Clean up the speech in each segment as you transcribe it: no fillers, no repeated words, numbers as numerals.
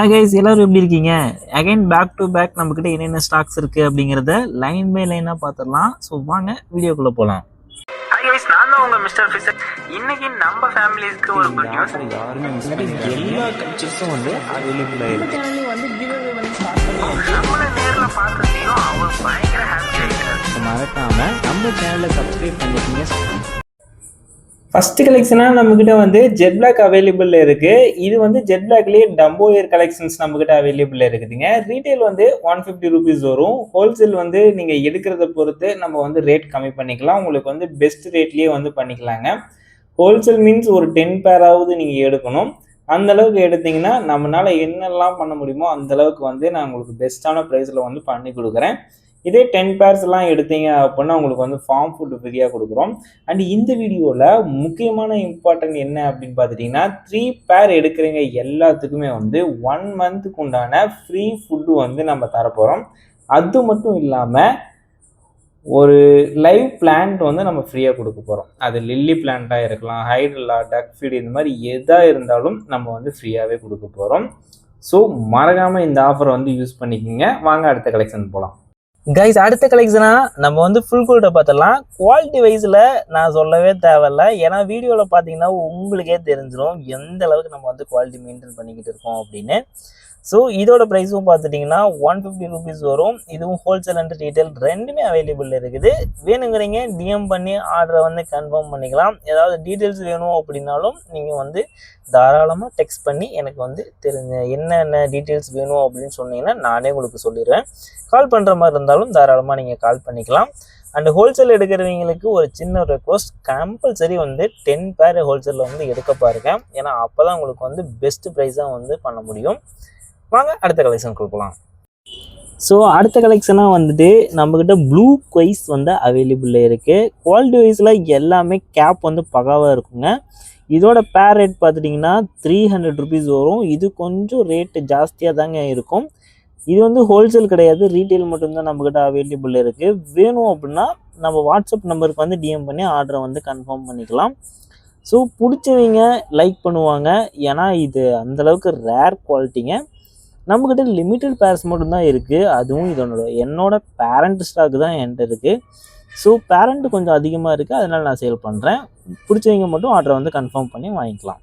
Hi guys, எல்லாரும் எப்படி இருக்கீங்க? அகைன் பேக் டு பேக் நம்மக்கிட்ட என்னென்ன ஸ்டாக்ஸ் இருக்குது அப்படிங்கிறத லைன் பை லைனாக பார்த்துடலாம். ஸோ வாங்க வீடியோக்குள்ளே போகலாம். ஹாய் கைஸ், நான் தான் உங்கள் மிஸ்டர் ஃபிஷர். இன்னைக்கு நம்ம ஃபேமிலிஸ்க்கு ஒரு குட் நியூஸ். யாருமே எல்லா கல்ச்சர்ஸும் வந்து அவைலபிளாக இருக்கு. நம்மளை நேரில் பார்த்துட்டீங்க, அவர் பயங்கர ஹாப்பி ஆகிட்டார். மறக்காமல் நம்ம சேனலை சப்ஸ்கிரைப் பண்ணிக்கோங்க. ஃபஸ்ட்டு கலெக்ஷனாக நம்மக்கிட்ட வந்து ஜெட் பிளாக் அவைலபிள் இருக்குது. இது வந்து ஜெட் பிளாக்லேயே டம்போ ஏர் கலெக்ஷன்ஸ் நம்மக்கிட்ட அவைலபிள் இருக்குதுங்க. ரீட்டைல் வந்து 150 ரூபீஸ் வரும். ஹோல்சேல் வந்து நீங்கள் எடுக்கிறத பொறுத்து நம்ம வந்து ரேட் கம்மி பண்ணிக்கலாம். உங்களுக்கு வந்து பெஸ்ட் ரேட்லேயே வந்து பண்ணிக்கலாங்க. ஹோல்சேல் மீன்ஸ் ஒரு 10 பேராவது நீங்கள் எடுக்கணும். அந்தளவுக்கு எடுத்திங்கன்னா நம்மளால் என்னெல்லாம் பண்ண முடியுமோ அந்தளவுக்கு வந்து நான் உங்களுக்கு பெஸ்ட்டான ப்ரைஸில் வந்து பண்ணி கொடுக்குறேன். இதே 10 பேர்ஸ்லாம் எடுத்தீங்க அப்படின்னா உங்களுக்கு வந்து ஃபார்ம் ஃபுட்டு ஃப்ரீயாக கொடுக்குறோம். அண்ட் இந்த வீடியோவில் முக்கியமான இம்பார்ட்டன்ட் என்ன அப்படின்னு பார்த்துட்டிங்கன்னா 3 பேர் எடுக்கிறவங்க எல்லாத்துக்குமே வந்து 1 மந்த்துக்கு உண்டான ஃப்ரீ ஃபுட்டு வந்து நம்ம தரப்போகிறோம். அது மட்டும் இல்லாமல் ஒரு லைவ் பிளான்ட் வந்து நம்ம ஃப்ரீயாக கொடுக்க போகிறோம். அது லில்லி பிளான்ட்டாக இருக்கலாம், ஹைட்ரலா, டக் ஃபீட், இந்த மாதிரி எதாக இருந்தாலும் நம்ம வந்து ஃப்ரீயாகவே கொடுக்க போகிறோம். ஸோ மறக்காமல் இந்த ஆஃபரை வந்து யூஸ் பண்ணிக்கோங்க. வாங்க அடுத்த கலெக்ஷன் போகலாம். கைஸ், அடுத்த கலெக்ஷனாக நம்ம வந்து ஃபுல் கோட்டை பார்த்துடலாம். குவாலிட்டி வைஸில் நான் சொல்லவே தேவையில்லை, ஏன்னா வீடியோவில் பார்த்தீங்கன்னா உங்களுக்கே தெரிஞ்சிடும் எந்த அளவுக்கு நம்ம வந்து குவாலிட்டி மெயின்டைன் பண்ணிக்கிட்டு இருக்கோம் அப்படின்னு. ஸோ இதோட ப்ரைஸும் பார்த்துட்டிங்கன்னா 150 ரூபீஸ் வரும். இதுவும் ஹோல்சேல் அண்ட் ரீட்டைல் ரெண்டுமே அவைலபிள் இருக்குது. வேணுங்கிறீங்க டிஎம் பண்ணி ஆர்டரை வந்து கன்ஃபார்ம் பண்ணிக்கலாம். ஏதாவது டீட்டெயில்ஸ் வேணும் அப்படின்னாலும் நீங்கள் வந்து தாராளமாக டெக்ஸ்ட் பண்ணி எனக்கு வந்து என்னென்ன டீட்டெயில்ஸ் வேணும் அப்படின்னு சொன்னீங்கன்னா நானே உங்களுக்கு சொல்லிடுவேன். கால் பண்ணுற மாதிரி இருந்தாலும் தாராளமாக நீங்கள் கால் பண்ணிக்கலாம். அண்ட் ஹோல்சேல் எடுக்கிறவங்களுக்கு ஒரு சின்ன ரெக்வஸ்ட், கம்பல்சரி வந்து 10 பேர் ஹோல்சேலில் வந்து எடுக்க பாருங்க. ஏன்னா அப்போ தான் உங்களுக்கு வந்து பெஸ்ட் ப்ரைஸாக வந்து பண்ண முடியும். வாங்க அடுத்த கலெக்ஷன் கொடுக்கலாம். ஸோ அடுத்த கலெக்ஷனாக வந்துட்டு நம்மக்கிட்ட ப்ளூ குவைஸ் வந்து அவைலபிளில் இருக்குது. குவாலிட்டி வைஸில் எல்லாமே கேப் வந்து பக்காவாக இருக்குங்க. இதோட பேர் ரேட் பார்த்துட்டிங்கன்னா 300 ரூபீஸ் வரும். இது கொஞ்சம் ரேட்டு ஜாஸ்தியாக தாங்க இருக்கும். இது வந்து ஹோல்சேல் கிடையாது, ரீட்டைல் மட்டும்தான் நம்மக்கிட்ட அவைலபிள் இருக்குது. வேணும் அப்படின்னா நம்ம வாட்ஸ்அப் நம்பருக்கு வந்து டிஎம் பண்ணி ஆர்டரை வந்து கன்ஃபார்ம் பண்ணிக்கலாம். ஸோ பிடிச்சவங்க லைக் பண்ணுவாங்க, ஏன்னா இது அந்தளவுக்கு ரேர் குவாலிட்டிங்க. நம்மக்கிட்ட லிமிட்டட் பேர்ஸ் மட்டும்தான் இருக்குது. அதுவும் என்னோட பேரண்ட் ஸ்டாக்கு தான் என்கிட்ட இருக்குது. ஸோ பேரண்ட் கொஞ்சம் அதிகமாக இருக்குது, அதனால் நான் சேல் பண்ணுறேன். பிடிச்சவங்க மட்டும் ஆர்டரை வந்து கன்ஃபார்ம் பண்ணி வாங்கிக்கலாம்.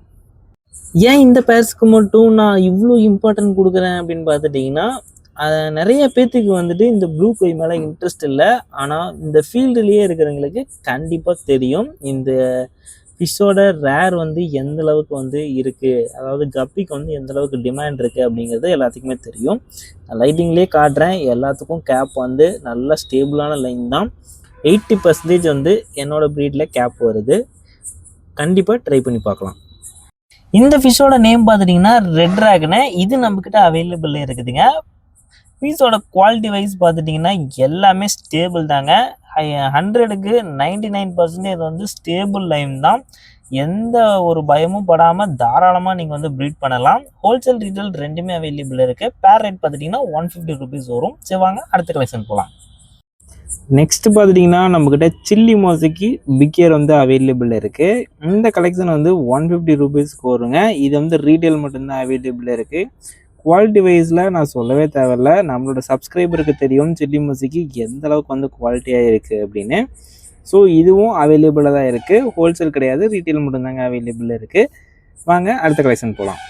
ஏன் இந்த பேர்ஸ்க்கு மட்டும் நான் இவ்வளோ இம்பார்ட்டன்ட் கொடுக்குறேன் அப்படின்னு பார்த்துட்டிங்கன்னா, நிறைய பேர்த்துக்கு வந்துட்டு இந்த ப்ளூ கொய் மேலே இன்ட்ரெஸ்ட் இல்லை. ஆனால் இந்த ஃபீல்டுலேயே இருக்கிறவங்களுக்கு கண்டிப்பாக தெரியும் இந்த ஃபிஷ்ஷோட ரேர் வந்து எந்த அளவுக்கு வந்து இருக்குது, அதாவது கப்பிக்கு வந்து எந்த அளவுக்கு டிமாண்ட் இருக்குது அப்படிங்கிறது எல்லாத்துக்குமே தெரியும். நான் லைட்டிங்லேயே காட்டுறேன். எல்லாத்துக்கும் கேப் வந்து நல்ல ஸ்டேபிளான லைன் தான். 80% வந்து என்னோடய ப்ரீடில் கேப் வருது. கண்டிப்பாக ட்ரை பண்ணி பார்க்கலாம். இந்த ஃபிஷ்ஷோட நேம் பார்த்துட்டிங்கன்னா ரெட் ட்ராகனு. இது நம்மக்கிட்ட அவைலபிள் இருக்குதுங்க. ஃபிஷ்ஷோட குவாலிட்டி வைஸ் பார்த்துட்டிங்கன்னா எல்லாமே ஸ்டேபிள் தாங்க. 100க்கு 99% வந்து ஸ்டேபிள் லைன் தான். எந்த ஒரு பயமும் படாமல் தாராளமாக நீங்கள் வந்து ப்ரீட் பண்ணலாம். ஹோல்சேல் ரீட்டைல் ரெண்டுமே அவைலபிள் இருக்குது. பேர் ரேட் பார்த்துட்டிங்கன்னா 150 ரூபீஸ் வரும். சரி வாங்க அடுத்த கலெக்ஷன் போகலாம். நெக்ஸ்ட்டு பார்த்துட்டிங்கன்னா நம்மக்கிட்ட சில்லி மோசைக்கு பிக்கேர் வந்து அவைலபிள் இருக்குது. இந்த கலெக்ஷன் வந்து 150 ரூபீஸ்க்கு வருங்க. இது வந்து ரீட்டைல் மட்டும்தான் அவைலபிள் இருக்குது. குவாலிட்டி வைஸில் நான் சொல்லவே தேவையில்ல, நம்மளோட சப்ஸ்கிரைபருக்கு தெரியும் சில்லி மோசைக்கு எந்த அளவுக்கு வந்து குவாலிட்டியாக இருக்குது அப்படின்னு. ஸோ இதுவும் அவைலபிளாக தான் இருக்குது. ஹோல்சேல் கிடையாது, ரீட்டைல் மட்டும்தாங்க அவைலபிள் இருக்குது. வாங்க அடுத்த கலெக்ஷன் போகலாம்.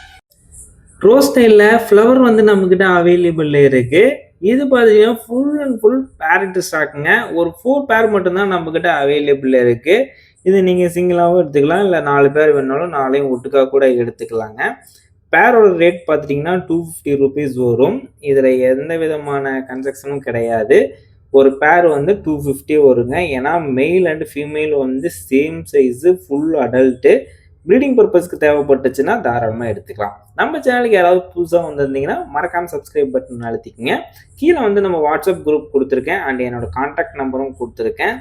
ரோஸ் ஸ்டைலில் ஃப்ளவர் வந்து நம்மக்கிட்ட அவைலபிள் இருக்குது. இது பார்த்தீங்கன்னா ஃபுல் அண்ட் ஃபுல் பேரண்ட் ஸ்டாக்குங்க. ஒரு 4 பேர் மட்டும்தான் நம்மக்கிட்ட அவைலபிள் இருக்குது. இது நீங்கள் சிங்கிளாகவும் எடுத்துக்கலாம், இல்லை 4 பேர் வேணாலும் 4ஐயும் ஒட்டுக்காக கூட எடுத்துக்கலாங்க. பேரோட ரேட் பார்த்துட்டிங்கன்னா 250 ரூபீஸ் வரும். இதில் எந்த விதமான கன்ஸ்ட்ரக்ஷனும் கிடையாது. ஒரு பேர் வந்து 250 வருங்க. ஏன்னா மெயில் அண்ட் ஃபீமேல் வந்து same size, full adult. Breeding பர்பஸ்க்கு தேவைப்பட்டுச்சுன்னா தாராளமாக எடுத்துக்கலாம். நம்ம சேனலுக்கு யாராவது புதுசாக வந்திருந்தீங்கன்னா மறக்காமல் சப்ஸ்கிரைப் பட்டன் அழுத்திக்கங்க. கீழே வந்து நம்ம வாட்ஸ்அப் குரூப் கொடுத்துருக்கேன் அண்ட் என்னோடய கான்டாக்ட் நம்பரும் கொடுத்துருக்கேன்.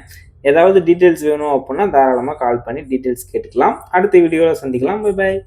ஏதாவது டீட்டெயில்ஸ் வேணும் அப்படின்னா தாராளமாக கால் பண்ணி டீட்டெயில்ஸ் கேட்டுக்கலாம். அடுத்த வீடியோவில் சந்திக்கலாம். Bye bye.